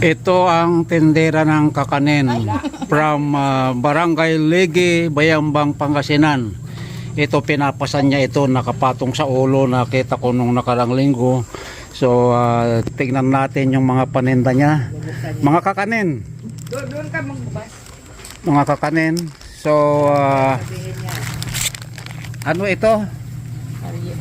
Ito ang tendera ng kakanin from Barangay Ligi, Bayambang, Pangasinan. Ito pinapasan niya ito, nakapatong sa ulo, nakita ko nung nakarang linggo. So tingnan natin yung mga paninda niya. Mga kakanin. Doon ka magbabas. Mga kakanin. So ano ito?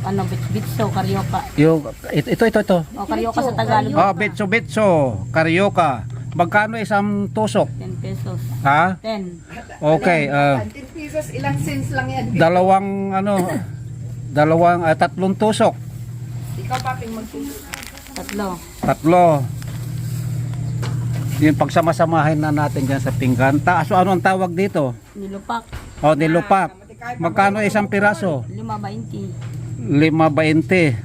Ano, bitso, karyoka. Ito. O, karyoka sa Tagalog. Bitso, karyoka. Magkano isang tusok? 10 pesos. Ha? 10. Okay. 10 pesos, ilang cents lang yan. Tatlong tusok. Ikaw pa ping magtulog. Tatlo. Yung pagsama-samahin na natin dyan sa pinggan. So ano ang tawag dito? Nilupak. O, nilupak. Magkano isang piraso? 5.20. 5.20.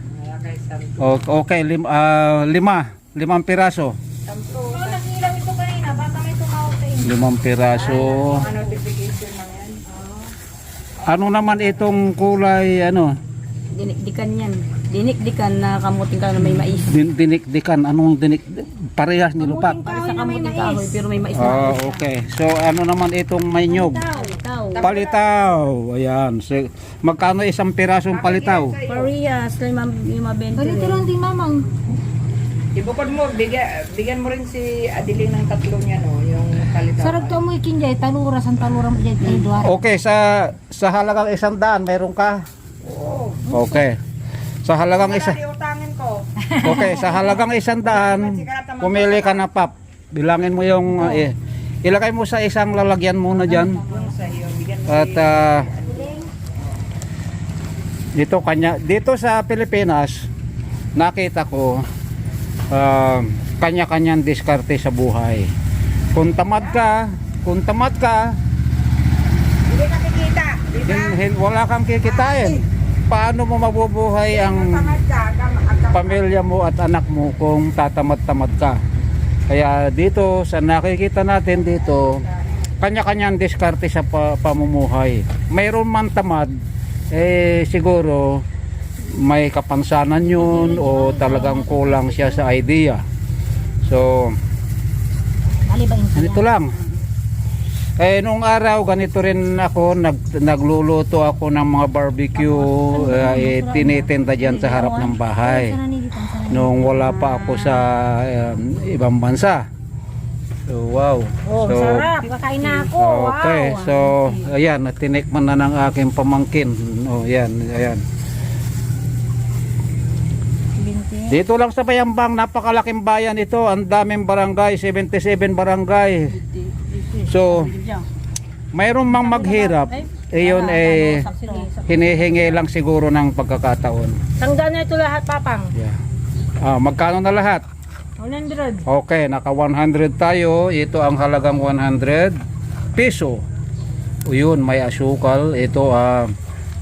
Okay, limang piraso. Nag-ilang ito kanina, baka may tumawag sa inyo. 5 piraso. Notification lang yan. Ano naman itong kulay, ano? Dinikdikan yan. Dinikdikan na kamuting kahoy na may mais. Dinikdikan. Anong parehas nilupak? Para sa kamuting kahoy pero may mais na. Okay. So ano naman itong may nyog? Palitaw. Ayan. So, magkano isang pirasong palitaw? Parehas, 5.20. Ganito lang din mamang. Ibukod mo, bigyan mo rin si Adeline ng tatlo niya, no? Yung kalitaw. Sarap to mo ikinjay, taluras ang taluran mo dyan. Okay, sa halagang 100, meron ka? Oo. Okay. Sa halagang Wala, iutangin ko. Okay, sa halagang 100, pumili ka na pap. Bilangin mo yung ilagay mo sa isang lalagyan muna diyan. Yung sa iyo, bigyan mo At si dito sa Pilipinas nakita ko kanya-kanyang diskarte sa buhay. Kung tamad ka, hindi ka kikita, di ba? wala kang kikitain. Paano mo mabubuhay ang Tamad ka, pamilya mo at anak mo kung tatamad-tamad ka? Kaya dito sa nakikita natin dito, kanya-kanyang diskarte sa pamumuhay. Mayroon man tamad, siguro may kapansanan yun o talagang kulang siya sa idea. So, ganito lang. Nung araw, ganito rin ako, nagluluto ako ng mga barbecue, tinitinda dyan sa harap ng bahay. Nung wala pa ako sa ibang bansa. So, wow. So, Sarap, kakain na ako. okay, so, ayan, tinikman na ng aking pamangkin. Ayan. Dito lang sa Bayambang, napakalaking bayan ito. Ang daming barangay, 77 barangay. So, mayroon mang maghirap, iyon hinihingi lang siguro ng pagkakataon. Tanggal na ito lahat, papang. Yeah. Magkano na lahat? 100. Okay, naka 100 tayo. Ito ang halagang 100 piso. Yun, may asukal. Ito,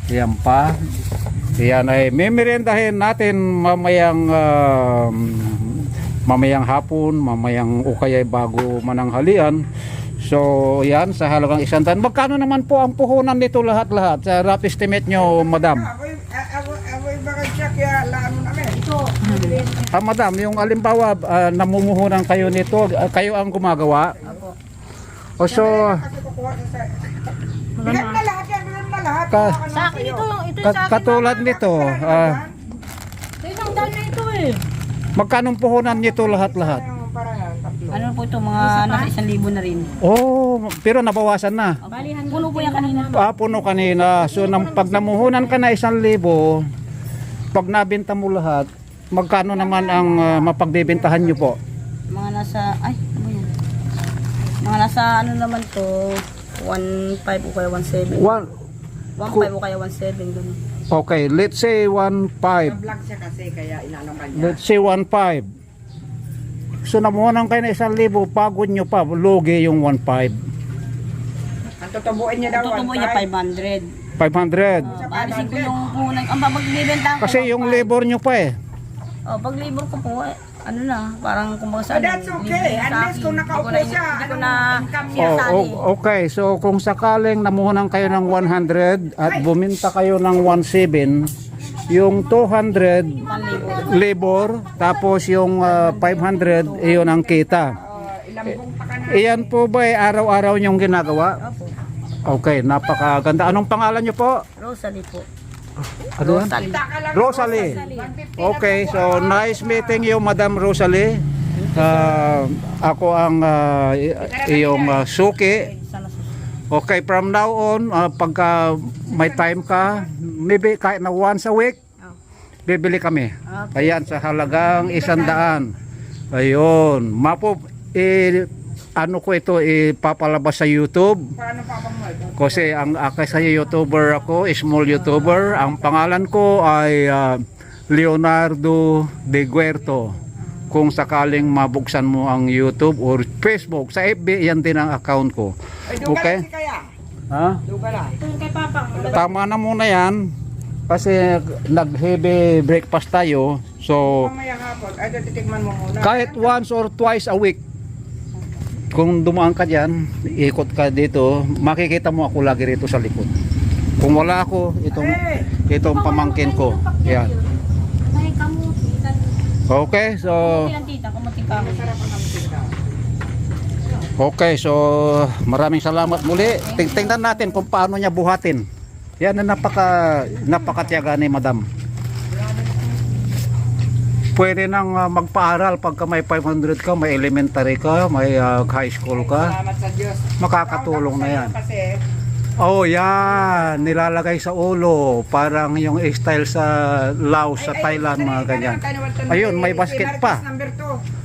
yan pa. Yan ay memirendahin natin mamayang hapon, mamayang o kaya bago mananghalian. So yan, sa halagang 100. Magkano naman po ang puhunan nito lahat-lahat? Sa rough estimate nyo, madam? Ako'y baka siya kaya laan mo namin. Ito. Madam, yung alimbawa, namumuhunan kayo nito, kayo ang gumagawa? O so, Kasi kukuha sa... Bigat na lahat yan, bigat na lahat. Sa akin ito sa akin. katulad nito, Sa isang daan na ito eh. magkano puhunan nito lahat-lahat? Ano po ito, mga nasa 1,000 na rin. Oh, pero nabawasan na. Balihan Puno po yan kanina. Puno kanina. So pag namuhunan ka na 1,000, pag nabenta mo lahat, magkano naman ang mapagbebentahan nyo po? Mga nasa, ano yan? Mga nasa ano naman to, 1.5 o kaya 1.7. 1.5 o kaya 1.7, gano'n. Okay, let's say 1.5. Vlog siya kasi kaya inanaman niya. Let's say 1.5. So namuhunan kayo na 1,000, pagod nyo pa, lugi yung 1.5. Ang tutubuin niya daw, Tutubo niya 500. 500. Paalisin ko yung punan. Ang pagbibenta ko. Kasi yung labor nyo pa Pag labor ko po, ano na, parang kumbaga sa But that's okay. Unless kung nakaupo siya, hindi ko ano, na income niya. Okay, so kung sakaling namuhunan kayo ng 100 at buminta kayo ng 1.7, yung 200 labor, tapos yung 500, iyon ang kita. Kampong pa ka na. Iyan po ba ay araw-araw niyong ginagawa? Opo. Okay, napakaganda. Anong pangalan niyo po? Rosalie po. Ano yan? Rosalie. Kita ka lang. Rosalie. 150 Okay, na po, so nice meeting you, Madam Rosalie. Ako ang iyong suki. Sana susunod. Okay, from now on, pagka may time ka, maybe kahit na once a week, Oh. bibili kami. Okay. Ayan, sa halagang 100. Ayun. Ano ko ito, ipapalabas sa YouTube. Paano papang mo? Kasi ang kasi YouTuber ako, small YouTuber. Ang pangalan ko ay Leonardo De Guerto. Kung sakaling mabuksan mo ang YouTube or Facebook, sa FB, yan din ang account ko. Ay, doon ka Okay? lang si Kaya. Ha? Doon ka lang. Ito yung kay Papang. Tama na muna yan. Kasi nag-heavy breakfast tayo. So, Mamaya hapon. Ay, titikman mo muna. kahit once or twice a week, kung dumaan ka dyan, ikot ka dito, makikita mo ako lagi rito sa likod. Kung wala ako, itong pamangkin ko. Yan. May kamuti. Okay, so Ilan tita, kumuti ka. Masarap ang tindahan. maraming salamat muli. Tingnan natin kung paano niya buhatin. Yan ang napakatiyaga ni Madam. Pwede nang magpaaral pagka may 500 ka, may elementary ka, may high school ka. Salamat sa Diyos. Makakatulong na yan. Kasi, Oh, yan. Nilalagay sa ulo. Parang yung style sa Laos, sa Thailand, mga ganyan. Ayun, may basket pa.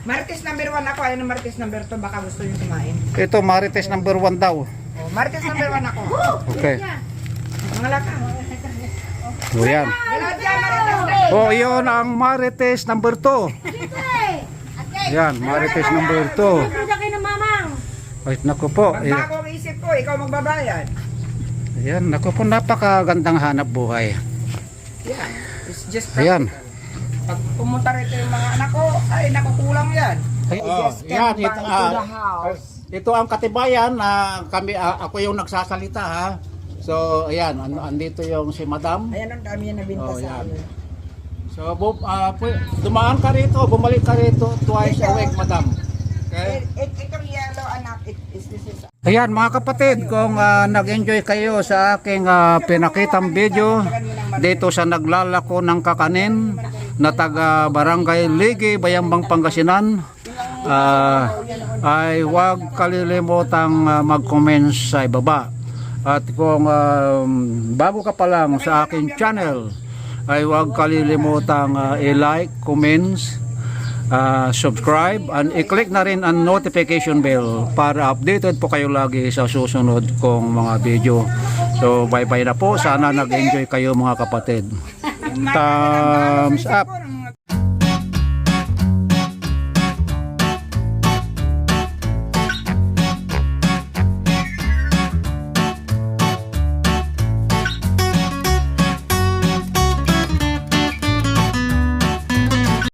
Marites number 1 ako. Ayun ang Marites number 2. Baka gusto nyo kumain. Ito, Marites number 1 daw. Oh, Marites number 1 ako. Okay. Mga laka. O yan. Galad yan, Marites. Oh, yun ang Marites number 2. Yan, Marites number 2. Ito kayo ng mamang. Ay, naku po. Magbago ang isip ko. Ikaw magbabayad. Ayan, naku po, napakagandang hanap buhay. Yan. It's just Ayan. Pag pumunta rito yung mga anak ko, ay nakukulang yan. Oh, yan, ito ang katibayan na kami, ako yung nagsasalita ha. So, ayan, andito yung si Madam. Ayan ang dami yan nabinta Oh, sa yan. amin. So, dumaan ka rito, bumalik ka rito twice a week, Madam. Okay? Itong yellow anak, this is Ayan mga kapatid, kung nag-enjoy kayo sa aking pinakitang video dito sa naglalako ng kakanin na taga Barangay Ligi, Bayambang, Pangasinan, ay huwag kalilimutang mag-comment sa ibaba. At kung bago ka pa lang sa aking channel, ay huwag kalilimutang i-like, comments, subscribe, and i-click na rin ang notification bell para updated po kayo lagi sa susunod kong mga video. So bye bye na po, sana nag-enjoy kayo mga kapatid. Thumbs up.